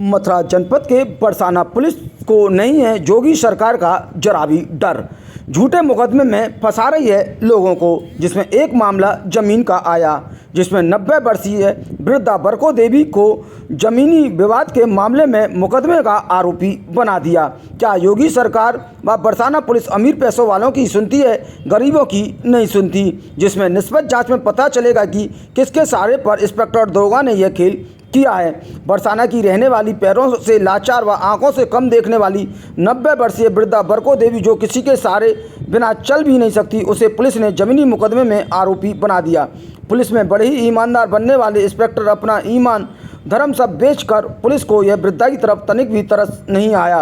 मथुरा जनपद के बरसाना पुलिस को नहीं है योगी सरकार का जरा भी डर। झूठे मुकदमे में फंसा रही है लोगों को, जिसमें एक मामला जमीन का आया, जिसमें 90 वर्षीय वृद्धा बरको देवी को जमीनी विवाद के मामले में मुकदमे का आरोपी बना दिया। क्या योगी सरकार व बरसाना पुलिस अमीर पैसों वालों की सुनती है, गरीबों की नहीं सुनती? जिसमें निष्पक्ष जांच में पता चलेगा कि किसके सहारे पर इंस्पेक्टर दरोगा ने यह खेल किया है। बरसाना की रहने वाली, पैरों से लाचार व आंखों से कम देखने वाली 90 वर्षीय वृद्धा बरको देवी, जो किसी के सहारे बिना चल भी नहीं सकती, उसे पुलिस ने जमीनी मुकदमे में आरोपी बना दिया। पुलिस में बड़े ही ईमानदार बनने वाले इंस्पेक्टर अपना ईमान धर्म सब बेचकर पुलिस को यह वृद्धा की तरफ तनिक भी तरस नहीं आया।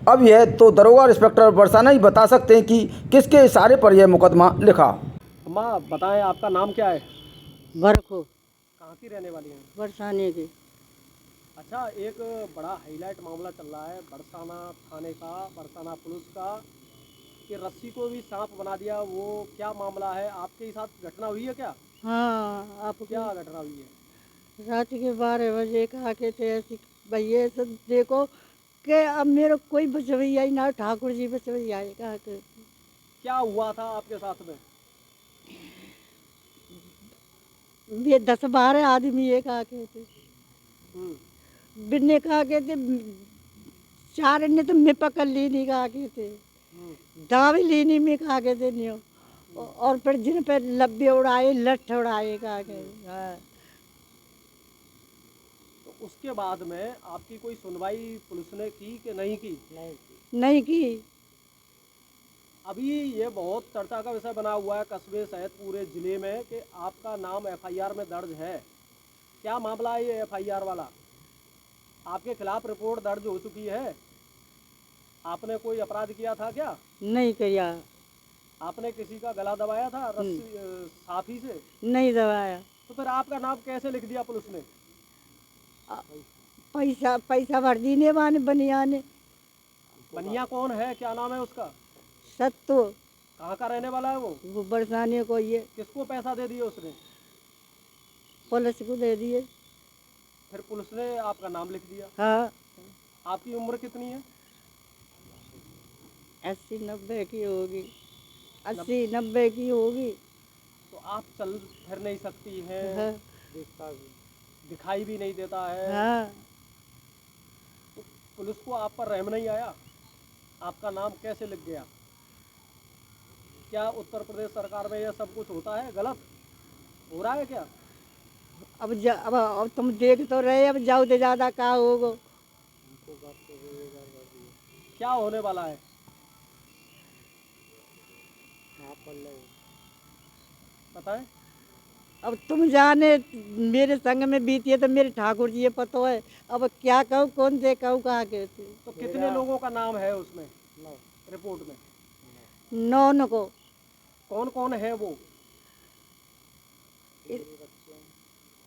अब यह तो दरोगा और इंस्पेक्टर बरसाना ही बता सकते हैं कि किसके इशारे पर यह मुकदमा लिखा। अम्मा बताएं, आपका नाम क्या है? बरको। कहाँ की रहने वाली हैं? बरसाने की। अच्छा, एक बड़ा हाईलाइट मामला चल रहा है बरसाना थाने का, बरसाना पुलिस का, कि रस्सी को भी सांप बना दिया। वो क्या मामला है? आपके साथ घटना हुई है क्या? हाँ, आपको क्या घटना हुई है? रात के 12 बजे कहा के थे ऐसी भैया सब देखो कि अब मेरे कोई बचवैया ही ना, ठाकुर जी बचवैया है कहा के। क्या हुआ था आपके साथ में? ये 10-12 आदमी ये कहा के थे, बिन्ने कहा के थे, 4 ने तो मैं पकड़ ली नहीं कहा के थे, दावी लेनी में कहा के थे नहीं, और फिर जिन पे लब्बे उड़ाए, लठ उड़ाए कहा के। हाँ। तो उसके बाद में आपकी कोई सुनवाई पुलिस ने की कि नहीं की? नहीं की। अभी ये बहुत चर्चा का विषय बना हुआ है कस्बे सहित पूरे जिले में कि आपका नाम एफआईआर में दर्ज है। क्या मामला है ये एफआईआर वाला? आपके खिलाफ रिपोर्ट दर्ज हो चुकी है। आपने कोई अपराध किया था क्या? नहीं किया। आपने किसी का गला दबाया था रस्सी साथी से? नहीं दबाया। तो फिर आपका नाम कैसे लिख दिया पुलिस ने? पैसा भर दीने वाने बनिया ने। बनिया कौन है, क्या नाम है उसका? सत्तो। कहाँ का रहने वाला है वो? वो बरसाने को ये किसको पैसा दे दिए उसने? पुलिस को दे दिए। फिर पुलिस ने आपका नाम लिख दिया। हाँ। आपकी उम्र कितनी है? 80-90 की होगी। 80-90 की होगी। तो आप चल फिर नहीं सकती हैं। हाँ। दिखाई भी नहीं देता है। हाँ। तो पुलिस को आप पर रहम नहीं आया? आपका नाम कैसे लिख गया? क्या उत्तर प्रदेश सरकार में यह सब कुछ होता है? गलत हो रहा है क्या? अब तुम देख तो रहे, अब जाओ तो ज्यादा क्या होगा? क्या होने वाला है? बताएं। अब तुम जाने, मेरे संग में बीती है तो मेरे ठाकुर जी ये पता है। अब क्या कहूँ, कौन से कहूँ, कहाँ के थे। तो कितने लोगों का नाम है उसमें रिपोर्ट में? 9 को। कौन कौन है वो?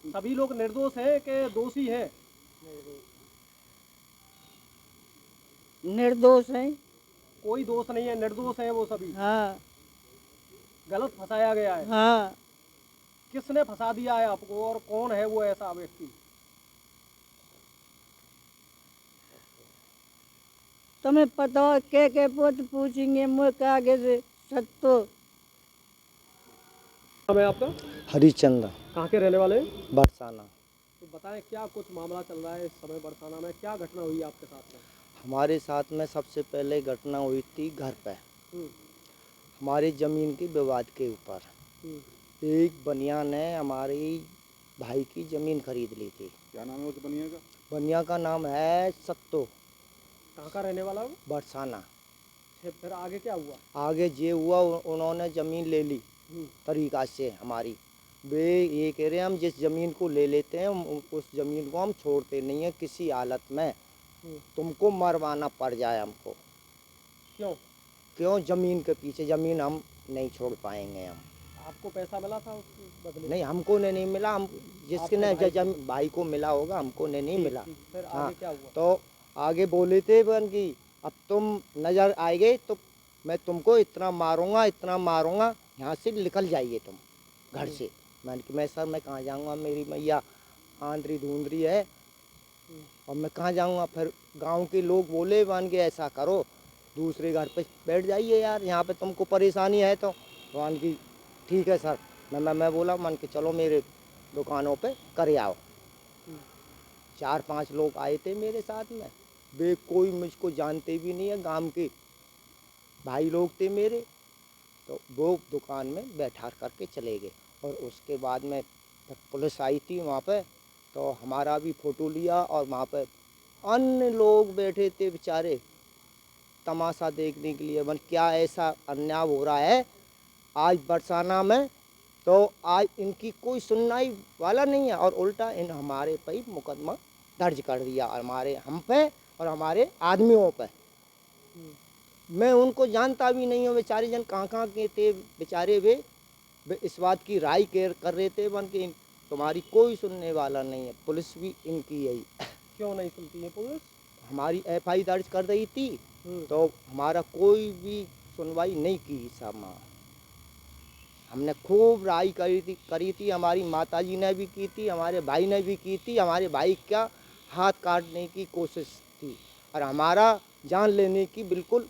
सभी लोग निर्दोष है कि दोषी है? निर्दोष है। कोई दोष नहीं है, निर्दोष है वो सभी। हाँ। गलत फंसाया गया है। हाँ। किसने फंसा दिया है आपको, और कौन है वो ऐसा व्यक्ति? तुम्हें पता हो के पोत पूछेंगे मुझे आगे से सत्तो। नाम है आपका? हरिचंद। कहाँ के रहने वाले? बरसाना। तो बताएं, क्या कुछ मामला चल रहा है इस समय बरसाना में? क्या घटना हुई आपके साथ में? हमारे साथ में सबसे पहले घटना हुई थी घर पे, हमारी ज़मीन की विवाद के ऊपर। एक बनिया ने हमारी भाई की ज़मीन खरीद ली थी। क्या नाम है उस बनिया का? बनिया का नाम है सत्तो। कहाँ का रहने वाला है वो? बरसाना। फिर आगे क्या हुआ? आगे ये हुआ, उन्होंने ज़मीन ले ली तरीका से हमारी। वे ये कह रहे हैं हम जिस ज़मीन को ले लेते हैं उस ज़मीन को हम छोड़ते नहीं हैं किसी हालत में, तुमको मरवाना पड़ जाए हमको। क्यों? ज़मीन के पीछे ज़मीन हम नहीं छोड़ पाएंगे हम। आपको पैसा मिला था उस बदले? नहीं, हमको ने नहीं मिला। हम जिसने भाई को मिला होगा, हमको ने नहीं मिला। फिर हाँ। आगे क्या हुआ? तो आगे बोले थे बन की अब तुम नज़र आएगे तो मैं तुमको इतना मारूंगा, यहाँ से निकल जाइए तुम घर से। मैंने कि मैं सर मैं कहाँ जाऊँगा, मेरी मैया आंधरी धुंधरी है, और मैं कहाँ जाऊँगा। फिर गांव के लोग बोले मान के ऐसा करो, दूसरे घर पे बैठ जाइए यार, यहाँ पे तुमको परेशानी है तो मान की ठीक है सर। मैं बोला मान के चलो मेरे दुकानों पे करे आओ। 4-5 लोग आए थे मेरे साथ में, वे कोई मुझको जानते भी नहीं है, गांव के भाई लोग थे मेरे। तो वो दुकान में बैठा करके चले गए और उसके बाद में जब पुलिस आई थी वहाँ पे तो हमारा भी फ़ोटो लिया और वहाँ पे अन्य लोग बैठे थे बेचारे तमाशा देखने के लिए। मन क्या ऐसा अन्याय हो रहा है आज बरसाना में, तो आज इनकी कोई सुनवाई वाला नहीं है और उल्टा इन हमारे पे ही मुकदमा दर्ज कर दिया, हमारे हम पे और हमारे आदमियों पे। मैं उनको जानता भी नहीं हूँ, बेचारे जन कहाँ के थे बेचारे। वे इस बात की राय कर रहे थे बन के तुम्हारी कोई सुनने वाला नहीं है, पुलिस भी इनकी यही। क्यों नहीं सुनती है पुलिस? हमारी FI दर्ज कर रही थी तो हमारा कोई भी सुनवाई नहीं की साहब। हमने खूब राय करी थी, हमारी माताजी ने भी की थी, हमारे भाई ने भी की थी। हमारे भाई का हाथ काटने की कोशिश थी और हमारा जान लेने की बिल्कुल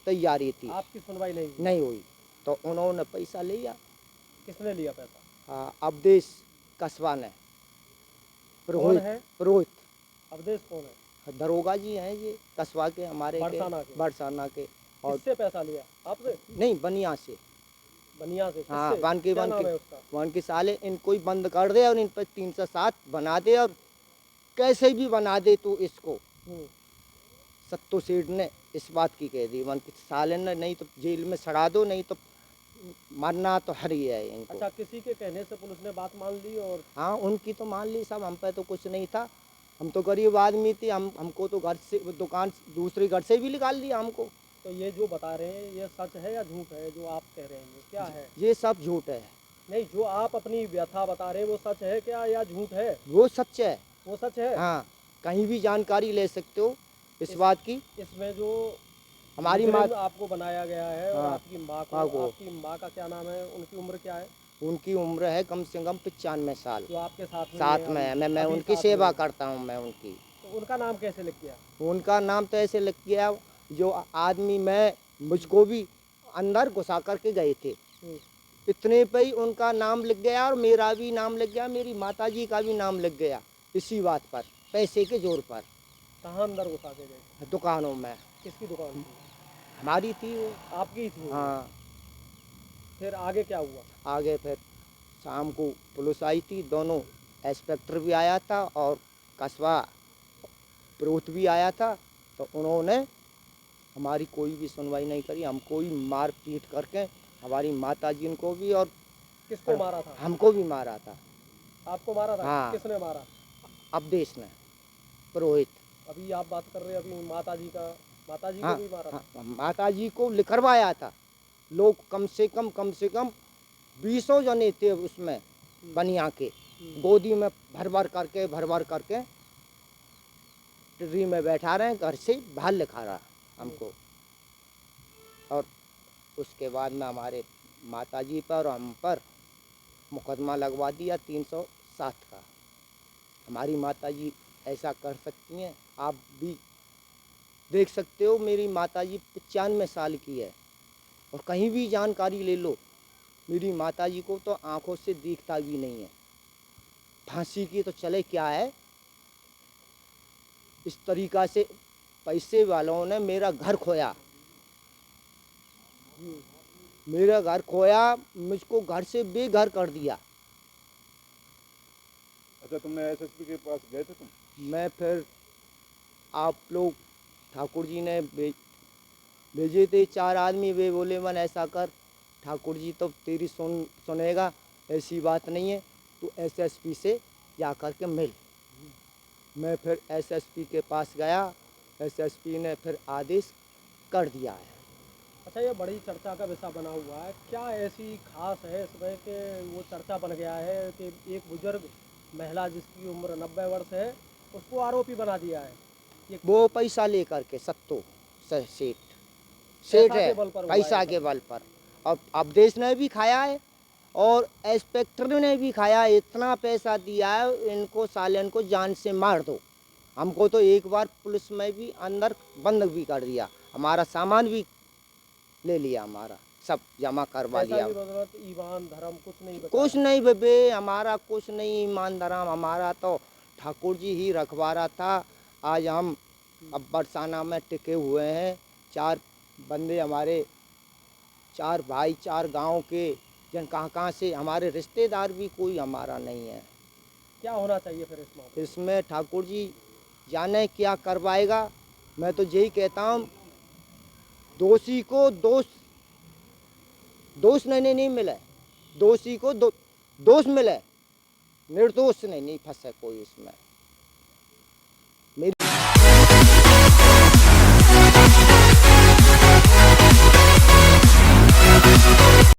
तैयारी थी। आपकी सुनवाई नहीं हुई? नहीं हुई तो उन्होंने पैसा लिया। किसने लिया पैसा? अवधेश कस्बा ने। कौन है रोहित अवधेश? कौन है? दरोगा जी हैं ये कस्बा के हमारे बरसाना के। और किससे पैसा लिया? आपसे? नहीं, बनिया से। बनिया से? हाँ, किससे? क्या नाम है उसका? वन के साले इनको ही बंद कर दे और इन पर 307 बना दे और कैसे भी बना दे तो इसको। सत्तो सेठ ने इस बात की कह दी वन के साले ने, नहीं तो जेल में सड़ा दो, नहीं तो मरना तो हर ही है इनको। अच्छा, किसी के कहने से पुलिस ने बात मान ली? और हाँ, उनकी तो मान ली साहब, हम पे तो कुछ नहीं था, हम तो गरीब आदमी थे। हमको तो घर से दुकान दूसरे घर से भी निकाल दिया हमको। तो ये जो बता रहे हैं ये सच है या झूठ है जो आप कह रहे हैं? ये क्या है? ये सब झूठ है। नहीं, जो आप अपनी व्यथा बता रहे हैं वो सच है क्या या झूठ है? वो सच है। वो सच है? हाँ, कहीं भी जानकारी ले सकते हो इस बात की। इसमें जो हमारी मुजरिम माँ आपको बनाया गया है और हाँ, आपकी माँ माँ को, को। आपकी माँ का क्या नाम है? उनकी उम्र क्या है? उनकी उम्र है कम से कम 95 साल। जो आपके साथ साथ में है, मैं अभी उनकी साथ सेवा में। करता हूँ मैं उनकी। तो उनका नाम कैसे लग गया? उनका नाम तो ऐसे लग गया जो आदमी मैं मुझको भी अंदर घुसा करके गए थे, इतने पे ही उनका नाम लग गया और मेरा भी नाम लग गया, मेरी माताजी का भी नाम लग गया इसी बात पर, पैसे के जोर पर। कहाँ अंदर घुसा के गए? दुकानों में। किसकी दुकान थी? हमारी थी वो। आपकी थी? हाँ। फिर आगे क्या हुआ? आगे फिर शाम को पुलिस आई थी, दोनों इंस्पेक्टर भी आया था और कस्बा प्रोत भी आया था। तो उन्होंने हमारी कोई भी सुनवाई नहीं करी, हमको ही मार पीट करके हमारी माताजी को भी और किसको मारा था? हमको भी मारा था। आपको मारा था? हाँ। किसने मारा? अवधेश ने, पुरोहित। अभी आप बात कर रहे हैं अभी माताजी का, माताजी हाँ, को भी मारा था? हाँ, माताजी को लिखवाया था। लोग कम से कम 20 जने थे उसमें बनिया के, गोदी में भर भर करके ट्री में बैठा रहे हैं, घर से बाहर लिखा रहा हमको। और उसके बाद में हमारे माताजी पर और हम पर मुकदमा लगवा दिया 307 का। हमारी माताजी ऐसा कर सकती हैं, आप भी देख सकते हो। मेरी माताजी 95 साल की है और कहीं भी जानकारी ले लो, मेरी माताजी को तो आंखों से दिखता भी नहीं है। फांसी की तो चले क्या है। इस तरीक़ा से पैसे वालों ने मेरा घर खोया, मेरा घर खोया, मुझको घर से बेघर कर दिया। अच्छा, तुमने SSP के पास गए थे तुम? मैं फिर आप लोग ठाकुर जी ने भेजे थे 4 आदमी। वे बोले मन ऐसा कर, ठाकुर जी तो तेरी सुनेगा, ऐसी बात नहीं है, तू SSP से जा कर के मिल। मैं फिर SSP के पास गया, SSP ने फिर आदेश कर दिया है। अच्छा, ये बड़ी चर्चा का विषय बना हुआ है, क्या ऐसी खास है इसमें कि वो चर्चा बन गया है कि एक बुजुर्ग महिला जिसकी उम्र 90 वर्ष है उसको आरोपी बना दिया है? ये वो पैसा लेकर के सत्तो सेठ है, के बल पर हुआ पैसा है के बल पर। और अवधेश ने भी खाया है और इंस्पेक्टर ने भी खाया है। इतना पैसा दिया है, इनको सालन को जान से मार दो। हमको तो एक बार पुलिस में भी अंदर बंद भी कर दिया, हमारा सामान भी ले लिया, हमारा सब जमा करवा पैसा लिया। की बदौलत ईमान धर्म कुछ नहीं बचा। कुछ नहीं बे, हमारा कुछ नहीं, ईमान धर्म हमारा तो ठाकुर जी ही रखवारा था। आज हम अब बरसाना में टिके हुए हैं, 4 बंदे हमारे, 4 भाई, 4 गांव के, जन कहाँ से, हमारे रिश्तेदार भी कोई हमारा नहीं है। क्या होना चाहिए फिर इस मामले इसमें ठाकुर जी जाने क्या करवाएगा। मैं तो यही कहता हूँ, दोषी को दोष नहीं मिले, दोषी को दोष मिले, निर्दोष नहीं फंसे कोई इसमें।